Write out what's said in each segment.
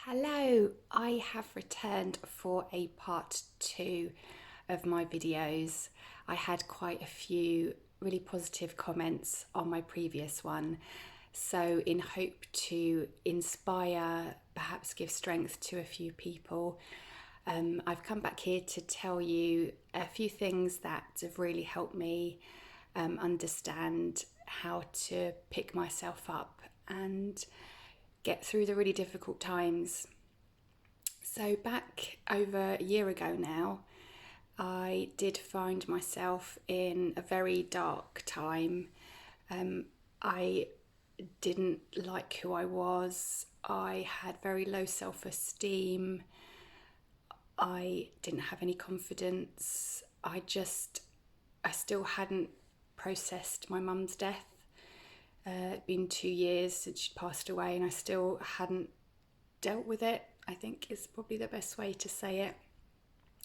Hello, I have returned for a part two of my videos. I had quite a few really positive comments on my previous one. So, in hope to inspire, perhaps give strength to a few people, I've come back here to tell you a few things that have really helped me understand how to pick myself up and get through the really difficult times. So, back over a year ago now, I did find myself in a very dark time. I didn't like who I was. I had very low self esteem. I didn't have any confidence. I still hadn't processed my mum's death. It'd been 2 years since she passed away, and I still hadn't dealt with it, I think is probably the best way to say it.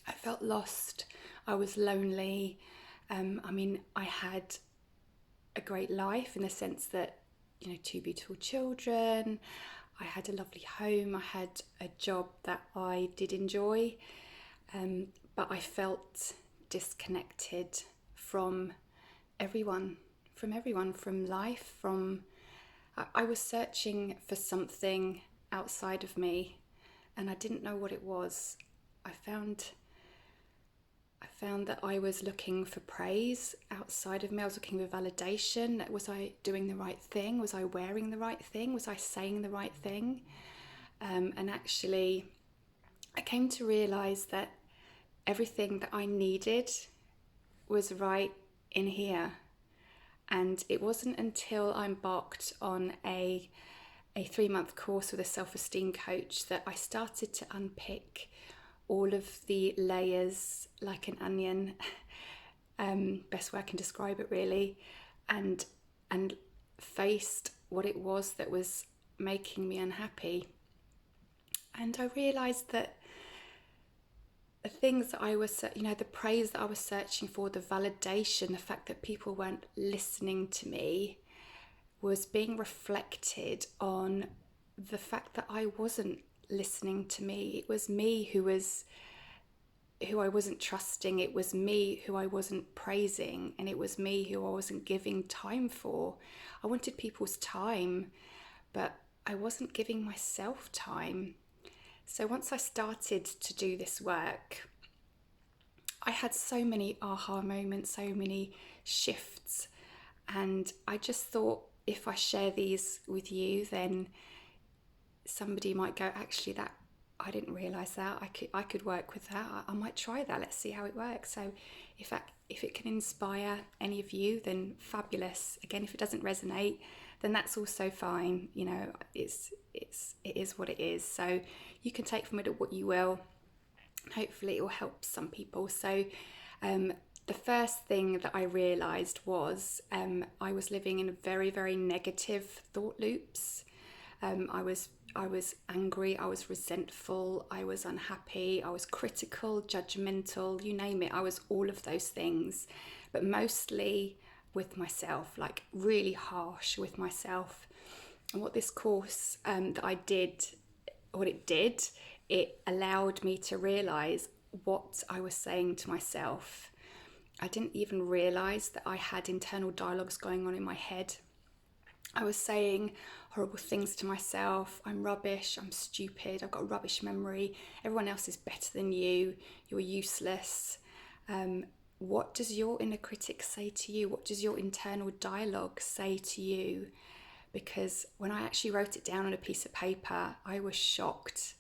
I felt lost. I was lonely. I had a great life in the sense that, two beautiful children. I had a lovely home. I had a job that I did enjoy. But I felt disconnected from everyone, from life, I was searching for something outside of me, and I didn't know what it was. I found that I was looking for praise outside of me. I was looking for validation. Was I doing the right thing? Was I wearing the right thing? Was I saying the right thing? And actually, I came to realize that everything that I needed was right in here. And it wasn't until I embarked on a 3-month course with a self-esteem coach that I started to unpick all of the layers like an onion, best way I can describe it really, and faced what it was that was making me unhappy. And I realised that the things that I was, the praise that I was searching for, the validation, the fact that people weren't listening to me, was being reflected on the fact that I wasn't listening to me. It was me who I wasn't trusting. It was me who I wasn't praising, and it was me who I wasn't giving time for. I wanted people's time, but I wasn't giving myself time. So once I started to do this work, I had so many aha moments, so many shifts, and I just thought, if I share these with you, then somebody might go, actually, that I didn't realise that. I could work with that. I might try that. Let's see how it works. So if it can inspire any of you, then fabulous. Again, if it doesn't resonate, then that's also fine. It is what it is. So you can take from it what you will. Hopefully it will help some people. So the first thing that I realised was I was living in very, very negative thought loops. I was angry, I was resentful, I was unhappy, I was critical, judgmental, you name it. I was all of those things, but mostly with myself, like really harsh with myself. And what this course that I did, it allowed me to realise what I was saying to myself. I didn't even realise that I had internal dialogues going on in my head. I was saying horrible things to myself. I'm rubbish, I'm stupid, I've got a rubbish memory, everyone else is better than you, you're useless. What does your inner critic say to you? What does your internal dialogue say to you? Because when I actually wrote it down on a piece of paper, I was shocked.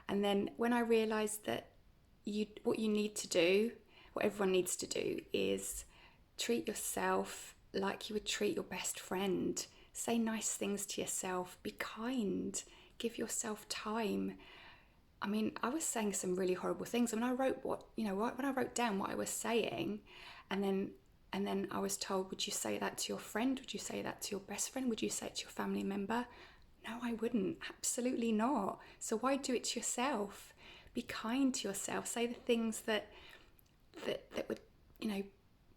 And then when I realised that what you need to do, what everyone needs to do, is treat yourself like you would treat your best friend. Say nice things to yourself. Be kind. Give yourself time. I was saying some really horrible things. I wrote when I wrote down what I was saying, and then I was told, would you say that to your friend? Would you say that to your best friend? Would you say it to your family member? No, I wouldn't. Absolutely not. So why do it to yourself? Be kind to yourself. Say the things that would,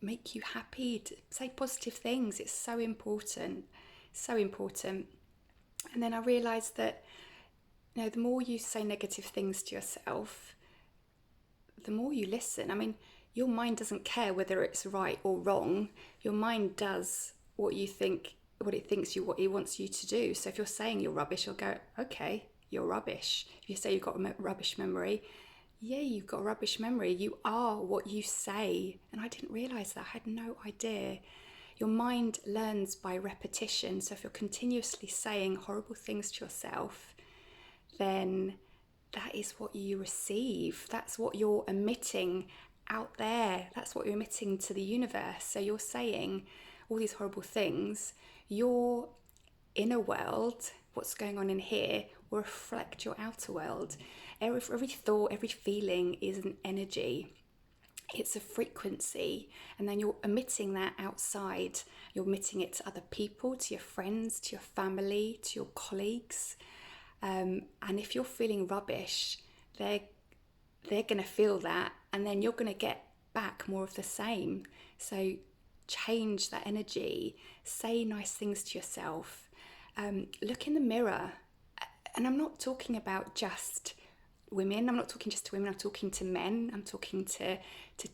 make you happy. Say positive things. It's so important. So important. And then I realised that the more you say negative things to yourself, the more you listen. I mean, your mind doesn't care whether it's right or wrong. Your mind does what it thinks what it wants you to do. So if you're saying you're rubbish, you'll go, okay, you're rubbish. If you say you've got a rubbish memory, yeah, you've got a rubbish memory. You are what you say. And I didn't realise that. I had no idea. Your mind learns by repetition. So if you're continuously saying horrible things to yourself, then that is what you receive. That's what you're emitting out there. That's what you're emitting to the universe. So you're saying all these horrible things. Your inner world, what's going on in here, will reflect your outer world. Every thought, every feeling is an energy. It's a frequency, and then you're emitting that outside. You're emitting it to other people, to your friends, to your family, to your colleagues. And if you're feeling rubbish, they're going to feel that, and then you're going to get back more of the same. So change that energy. Say nice things to yourself. Look in the mirror. And I'm not talking about just women. I'm not talking just to women. I'm talking to men. I'm talking to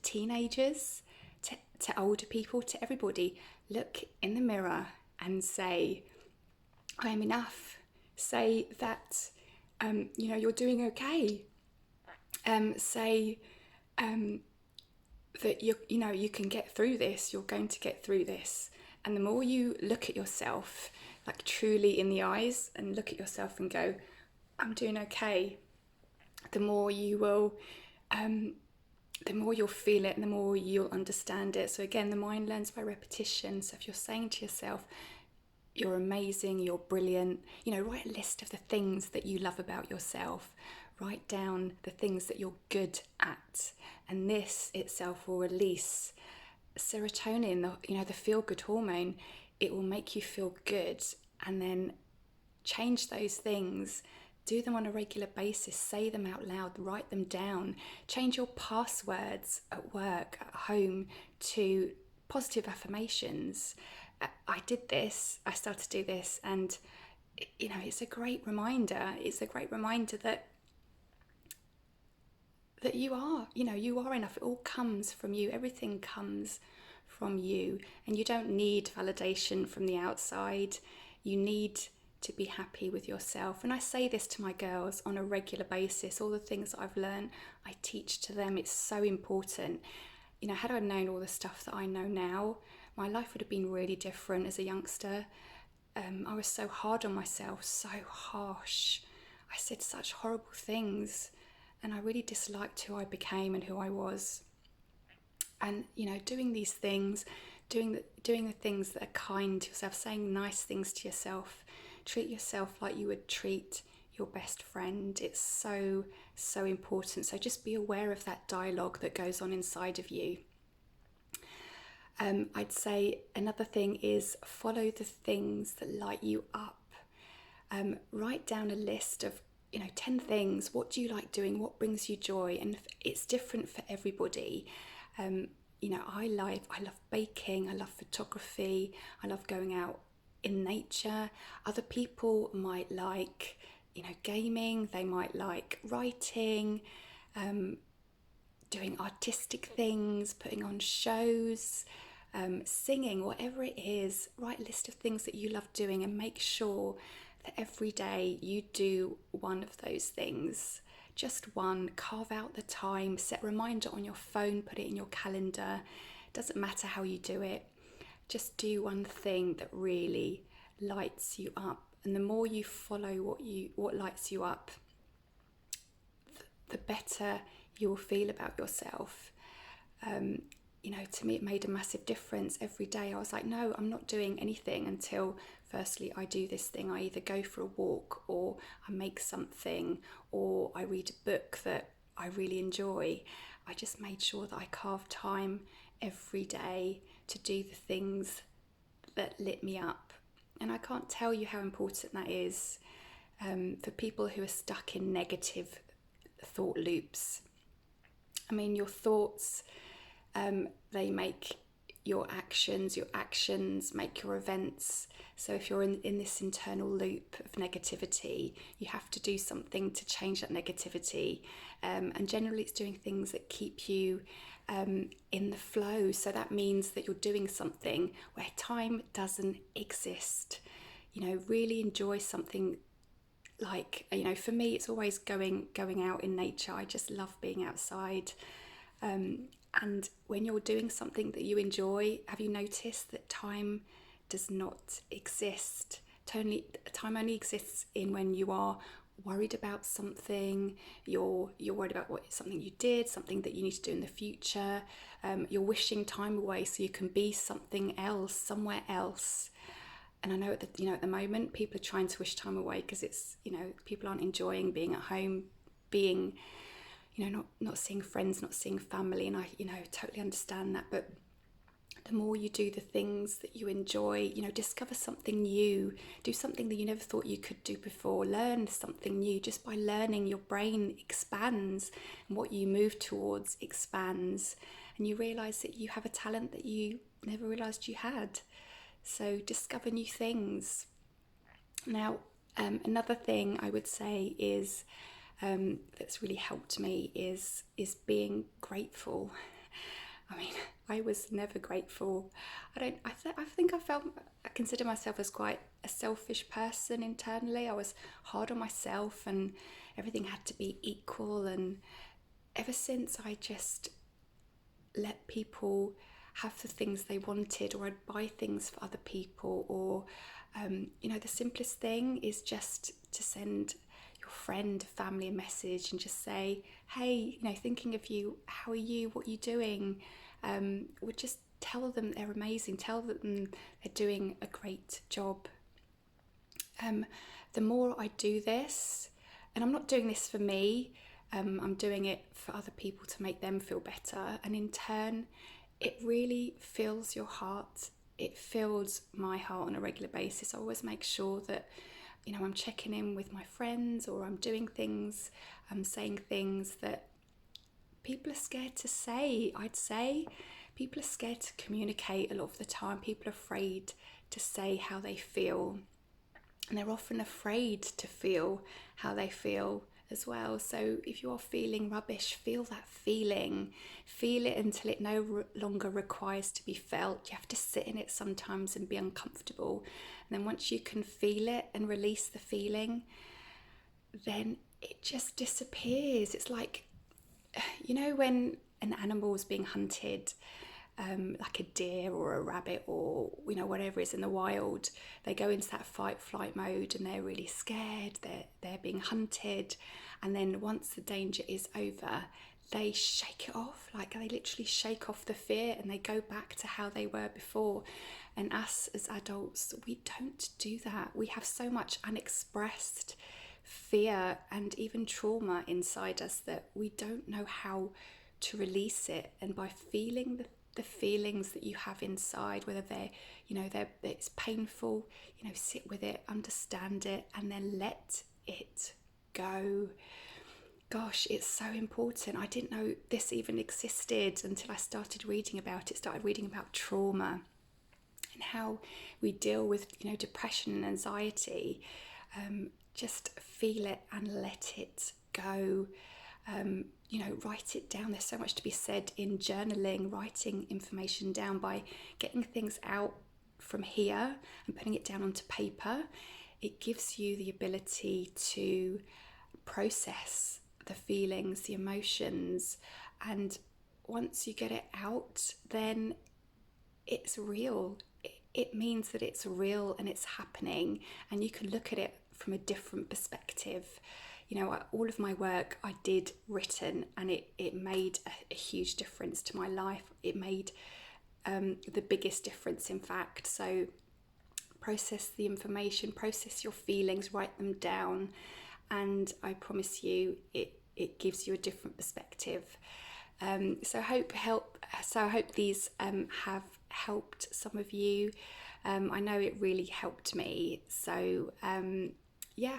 teenagers, to older people, to everybody. Look in the mirror and say, I am enough. Say that, you're doing okay. Say that you can get through this. You're going to get through this. And the more you look at yourself, like truly in the eyes, and look at yourself and go, I'm doing okay, the more you will, the more you'll feel it, and the more you'll understand it. So again, the mind learns by repetition. So if you're saying to yourself, you're amazing, you're brilliant, write a list of the things that you love about yourself. Write down the things that you're good at. And this itself will release serotonin, the feel-good hormone. It will make you feel good. And then change those things. Do them on a regular basis. Say them out loud. Write them down. Change your passwords at work, at home, to positive affirmations. I did this. I started to do this. And, it's a great reminder. It's a great reminder that you are, you are enough. It all comes from you. Everything comes from you. And you don't need validation from the outside. You need to be happy with yourself. And I say this to my girls on a regular basis. All the things that I've learned, I teach to them. It's so important. Had I known all the stuff that I know now, my life would have been really different as a youngster. I was so hard on myself, so harsh. I said such horrible things, and I really disliked who I became and who I was. And, doing these things, doing the things that are kind to yourself, saying nice things to yourself, treat yourself like you would treat your best friend. It's so, so important. So just be aware of that dialogue that goes on inside of you. I'd say another thing is follow the things that light you up. Write down a list of 10 things. What do you like doing? What brings you joy? And it's different for everybody. I love baking. I love photography. I love going out in nature. Other people might like, gaming. They might like writing, doing artistic things, putting on shows, singing, whatever it is. Write a list of things that you love doing and make sure that every day you do one of those things. Just one. Carve out the time, set a reminder on your phone, put it in your calendar. Doesn't matter how you do it. Just do one thing that really lights you up. And the more you follow what lights you up, the better you will feel about yourself. To me, it made a massive difference. Every day I was like, no, I'm not doing anything until firstly I do this thing. I either go for a walk, or I make something, or I read a book that I really enjoy. I just made sure that I carved time every day to do the things that lit me up. And I can't tell you how important that is for people who are stuck in negative thought loops. I mean, your thoughts, they make your actions make your events. So if you're in this internal loop of negativity, you have to do something to change that negativity. And generally it's doing things that keep you in the flow. So that means that you're doing something where time doesn't exist. Really enjoy something. Like, for me, it's always going out in nature. I just love being outside. And when you're doing something that you enjoy, have you noticed that time does not exist? Time only exists in when you are worried about something. You're worried about something you did, something that you need to do in the future. You're wishing time away so you can be something else, somewhere else. And I know at the moment people are trying to wish time away because it's, people aren't enjoying being at home, being, not seeing friends, not seeing family. And I, totally understand that. But the more you do the things that you enjoy, discover something new, do something that you never thought you could do before, learn something new. Just by learning, your brain expands and what you move towards expands. And you realise that you have a talent that you never realised you had. So discover new things. Now, another thing I would say is that's really helped me is being grateful. I mean, I was never grateful. I consider myself as quite a selfish person internally. I was hard on myself, and everything had to be equal. And ever since I just let people have the things they wanted, or I'd buy things for other people, or the simplest thing is just to send your friend, family a message and just say, hey, thinking of you, how are you, what are you doing? Would just tell them they're amazing, tell them they're doing a great job. The more I do this, and I'm not doing this for me, I'm doing it for other people to make them feel better, and in turn it really fills your heart. It fills my heart on a regular basis. I always make sure that I'm checking in with my friends, or I'm doing things, I'm saying things that people are scared to say. I'd say people are scared to communicate a lot of the time. People are afraid to say how they feel, and they're often afraid to feel how they feel as well. So if you are feeling rubbish, feel that feeling. Feel it until it no longer requires to be felt. You have to sit in it sometimes and be uncomfortable. And then once you can feel it and release the feeling, then it just disappears. It's like, when an animal is being hunted, like a deer or a rabbit or whatever is in the wild, they go into that fight flight mode and they're really scared, they're being hunted, and then once the danger is over, they shake it off. Like, they literally shake off the fear and they go back to how they were before. And us as adults, we don't do that. We have so much unexpressed fear and even trauma inside us that we don't know how to release it. And by feeling the feelings that you have inside, whether it's painful, sit with it, understand it, and then let it go. Gosh, it's so important. I didn't know this even existed until I started reading about it, started reading about trauma and how we deal with, depression and anxiety. Just feel it and let it go. Write it down. There's so much to be said in journaling, writing information down, by getting things out from here and putting it down onto paper. It gives you the ability to process the feelings, the emotions, and once you get it out, then it's real. It means that it's real and it's happening, and you can look at it from a different perspective. All of my work I did written, and it made a huge difference to my life. It made the biggest difference, in fact. So process the information, process your feelings, write them down, and I promise you it gives you a different perspective. So I hope these have helped some of you. I know it really helped me. So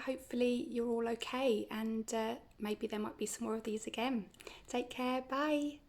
hopefully you're all okay, and maybe there might be some more of these again. Take care. Bye.